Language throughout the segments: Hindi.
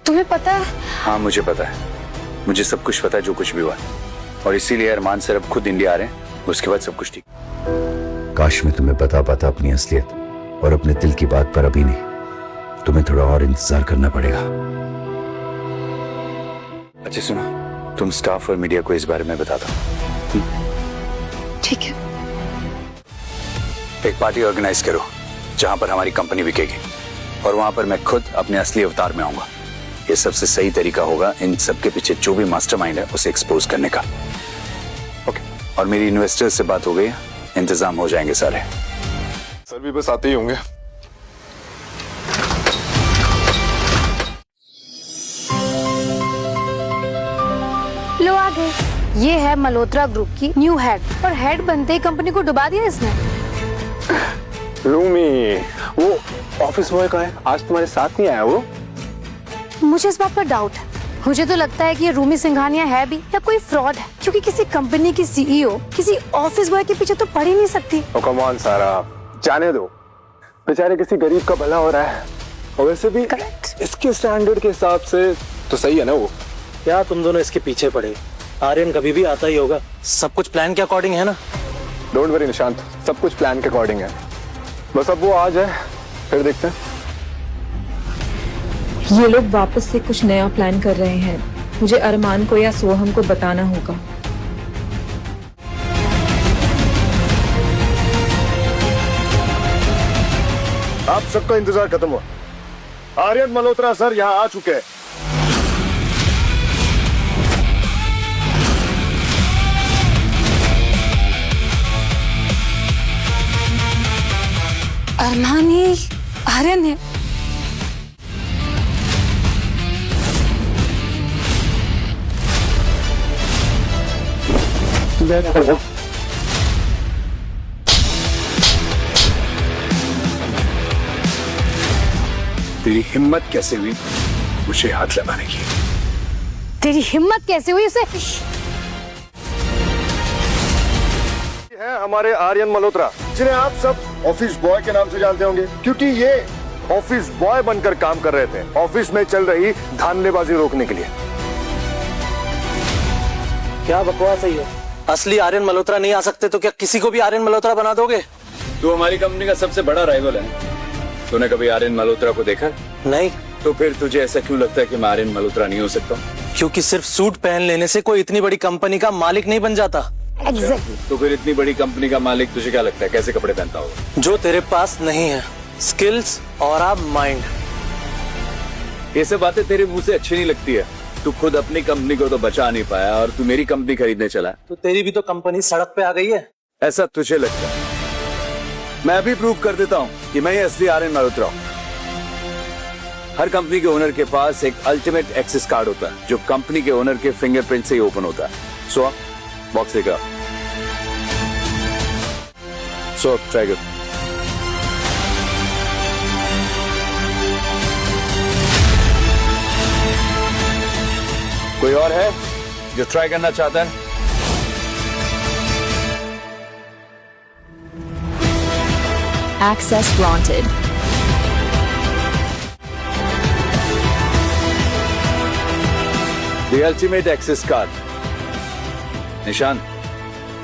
तुम्हें पता है? हाँ मुझे पता है, मुझे सब कुछ पता है जो कुछ भी हुआ, और इसीलिए अरमान सर अब खुद इंडिया आ रहे हैं, उसके बाद सब कुछ ठीक। काश मैं तुम्हें बता पाता अपनी असलियत और अपने दिल की बात, पर अभी नहीं, तुम्हें थोड़ा और इंतजार करना पड़ेगा। अच्छा सुनो, तुम स्टाफ और मीडिया को इस बारे में बता दो। ठीक है। एक पार्टी ऑर्गेनाइज करो जहां पर हमारी कंपनी बिकेगी, और वहां पर मैं खुद अपने असली अवतार में आऊंगा। ये सबसे सही तरीका होगा इन सबके पीछे जो भी मास्टरमाइंड है उसे एक्सपोज करने का। ओके, और मेरी इन्वेस्टर्स से बात हो गई, इंतजाम हो जाएंगे सारे। सर भी बस आते ही होंगे। लो आ गए। ये है मल्होत्रा ग्रुप की न्यू हेड, और हेड बनते ही कंपनी को डुबा दिया इसने। रूमी, वो ऑफिस बॉय कहाँ है? आज तुम्हारे साथ नहीं आया वो? मुझे इस बात पर डाउट है। मुझे तो लगता है कि ये रूमी सिंघानिया है भी या कोई फ्रॉड है, क्योंकि किसी कंपनी की सीईओ किसी ऑफिस बॉय के पीछे तो पड़ ही नहीं सकती। ओ कम ऑन सारा, जाने दो, बेचारे किसी गरीब का भला हो रहा है। और वैसे भी इसके स्टैंडर्ड के हिसाब से तो सही है ना वो। क्या तुम दोनों इसके पीछे पड़े? आर्यन कभी भी आता ही होगा, सब कुछ प्लान के अकॉर्डिंग है ना। डोंट वरी निशांत, सब कुछ प्लान के अकॉर्डिंग है, बस अब वो आ जाए फिर देखते हैं। ये लोग वापस से कुछ नया प्लान कर रहे हैं। मुझे अरमान को या सोहम को बताना होगा। आप सबका इंतजार खत्म हुआ। आर्यन मल्होत्रा सर यहाँ आ चुके हैं। अरमान ही आर्यन है। तेरी हिम्मत कैसे हुई मुझे हाथ लगाने की? तेरी हिम्मत कैसे हुई उसे? है हमारे आर्यन मल्होत्रा, जिन्हें आप सब ऑफिस बॉय के नाम से जानते होंगे, क्योंकि ये ऑफिस बॉय बनकर काम कर रहे थे ऑफिस में चल रही धांधलेबाजी रोकने के लिए। क्या बकवास है ये? असली आर्यन मल्होत्रा नहीं आ सकते तो क्या किसी को भी आर्यन मल्होत्रा बना दोगे? तू हमारी कंपनी का सबसे बड़ा राइवल है। तूने कभी आर्यन मल्होत्रा को देखा? नहीं। तो फिर तुझे ऐसा क्यों लगता है कि मैं आर्यन मल्होत्रा नहीं हो सकता? क्योंकि सिर्फ सूट पहन लेने से कोई इतनी बड़ी कंपनी का मालिक नहीं बन जाता। एग्जैक्टली। तो फिर इतनी बड़ी कंपनी का मालिक तुझे क्या लगता है कैसे कपड़े पहनता होगा? जो तेरे पास नहीं है, स्किल्स और आप माइंड। ये सब बातें तेरे मुंह से अच्छी नहीं लगती है। तू खुद अपनी कंपनी को तो बचा नहीं पाया और तू मेरी कंपनी खरीदने चला। तो तेरी भी तो कंपनी सड़क पे आ गई है। ऐसा तुझे लगता है? मैं अभी प्रूव कर देता हूँ कि मैं ही असली आर्यन मल्होत्रा हूँ। हर कंपनी के ओनर के पास एक अल्टीमेट एक्सेस कार्ड होता है जो कंपनी के ओनर के फिंगरप्रिंट से ही ओपन होता है। सो बॉक्स लेकर सो ट्राई कर। कोई और है जो ट्राई करना चाहता है? Access granted. The ultimate access card. निशान,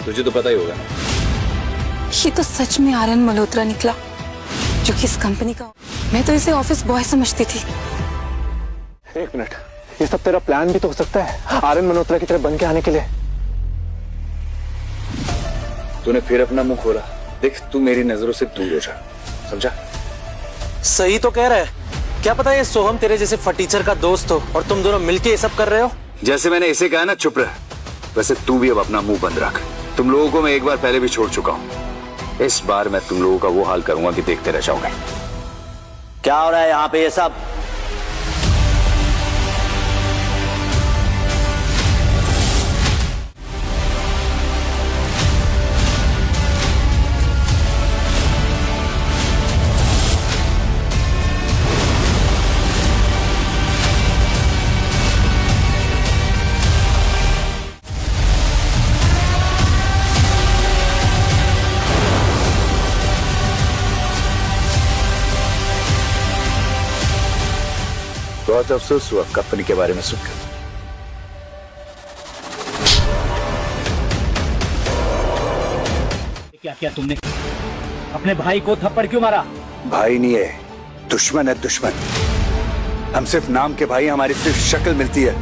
तुझे तो पता ही होगा ना। ये तो सच में आर्यन मल्होत्रा निकला, जो कि इस कंपनी का। मैं तो इसे ऑफिस बॉय समझती थी। एक मिनट, ये सब तेरा प्लान भी तो हो सकता है आर्यन मल्होत्रा की तरह बन के आने के लिए। तूने फिर अपना मुंह खोला। देख, तू मेरी नजरों से दूर हो जा, समझा? सही तो कह रहा है। क्या पता ये सोहम तेरे जैसे फटीचर का दोस्त हो और तुम दोनों मिलके ये सब कर रहे हो। जैसे मैंने इसे कहा ना चुप रह, वैसे तू भी अब अपना मुंह बंद रख। तुम लोगों को मैं एक बार पहले भी छोड़ चुका हूँ। इस बार मैं तुम लोगों का वो हाल करूंगा कि देखते रह जाओगे। क्या हो रहा है यहाँ पे ये सब? बहुत अफसोस हुआ कंपनी के बारे में सुनकर। क्या किया तुमने? अपने भाई को थप्पड़ क्यों मारा? भाई नहीं है, दुश्मन है, दुश्मन। हम सिर्फ नाम के भाई, हमारी सिर्फ शक्ल मिलती है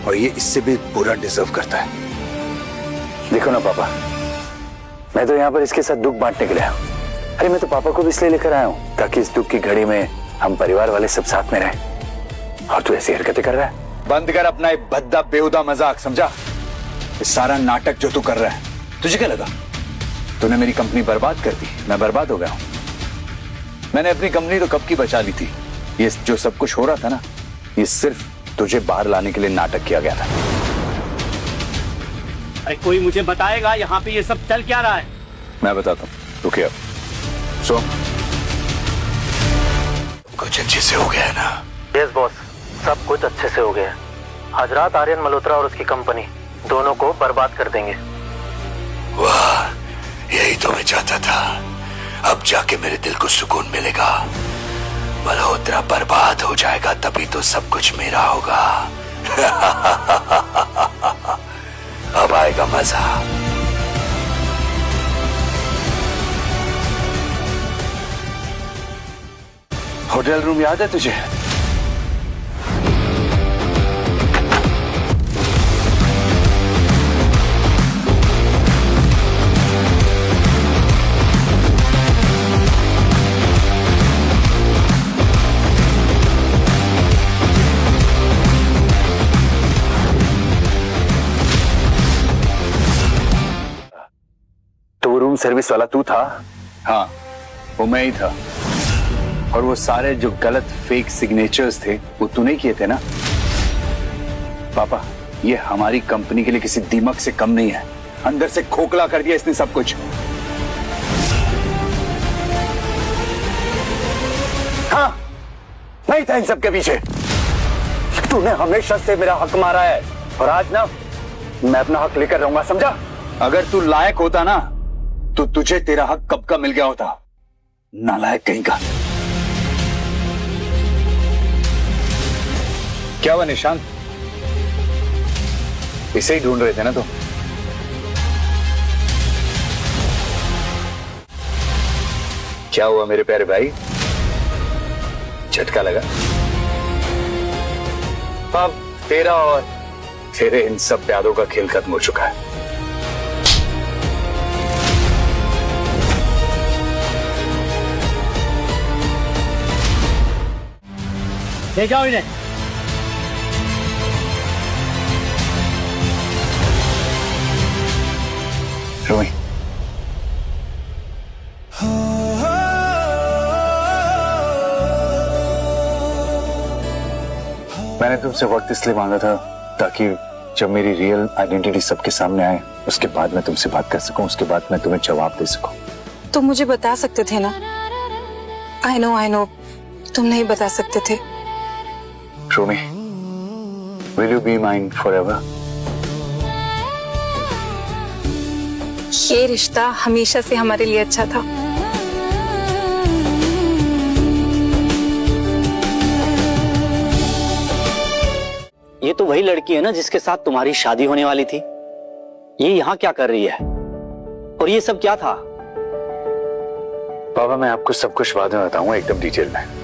और ये इससे भी बुरा डिजर्व करता है। देखो ना पापा, मैं तो यहाँ पर इसके साथ दुख बांटने के लिए आया हूँ। अरे मैं तो पापा को भी इसलिए लेकर आया हूँ ताकि इस दुख की घड़ी में हम परिवार वाले सब साथ में रहें। और तू ऐसी हरकतें कर रहा है? बंद कर अपना ये भद्दा बेहुदा मजाक, समझा? ये सारा नाटक जो तू कर रहा है, तुझे क्या लगा तूने मेरी कंपनी बर्बाद कर दी? मैं बर्बाद हो गया हूँ? मैंने अपनी कंपनी तो कब की बचा ली थी। ये जो सब कुछ हो रहा था ना, ये सिर्फ तुझे बाहर लाने के लिए नाटक किया गया था। अरे कोई मुझे बताएगा यहाँ पे ये सब चल क्या रहा है? मैं बताता हूँ, रुकिए अब। सो कुछ अच्छे से हो गया है ना? यस बॉस, सब कुछ अच्छे से हो गया है। आज रात आर्यन मल्होत्रा और उसकी कंपनी दोनों को बर्बाद कर देंगे। वाह, यही तो मैं चाहता था। अब जाके मेरे दिल को सुकून मिलेगा। मल्होत्रा बर्बाद हो जाएगा तभी तो सब कुछ मेरा होगा। अब आएगा मजा। होटल रूम याद है तुझे? तो वो रूम सर्विस वाला तू था? हाँ, वो मैं ही था। और वो सारे जो गलत फेक सिग्नेचर्स थे वो तूने किए थे ना? पापा, ये हमारी कंपनी के लिए किसी दीमक से कम नहीं है। अंदर से खोखला कर दिया इसने सब कुछ। हाँ, नहीं था इन सब के पीछे। तूने हमेशा से मेरा हक मारा है और आज ना मैं अपना हक लेकर रहूंगा, समझा? अगर तू लायक होता ना तो तुझे तेरा हक कब का मिल गया होता। नालायक कहीं का। क्या हुआ निशांत? इसे ही ढूंढ रहे थे ना तुम? क्या हुआ मेरे प्यारे भाई? झटका लगा? अब तेरा और तेरे इन सब प्यारों का खेल खत्म हो चुका है। ले जाओ इन्हें। रोमी, मैंने तुमसे वक्त इसलिए मांगा था ताकि जब मेरी रियल आइडेंटिटी सबके सामने आए उसके बाद मैं तुमसे बात कर सकूं, उसके बाद मैं तुम्हें जवाब दे सकूं। तो मुझे बता सकते थे ना? आई नो तुम नहीं बता सकते थे। रोमी, will you be mine forever? ये रिश्ता हमेशा से हमारे लिए अच्छा था। ये तो वही लड़की है ना जिसके साथ तुम्हारी शादी होने वाली थी। ये यहाँ क्या कर रही है? और ये सब क्या था? पापा, मैं आपको सब कुछ बाद में बताऊंगा, एकदम डिटेल में।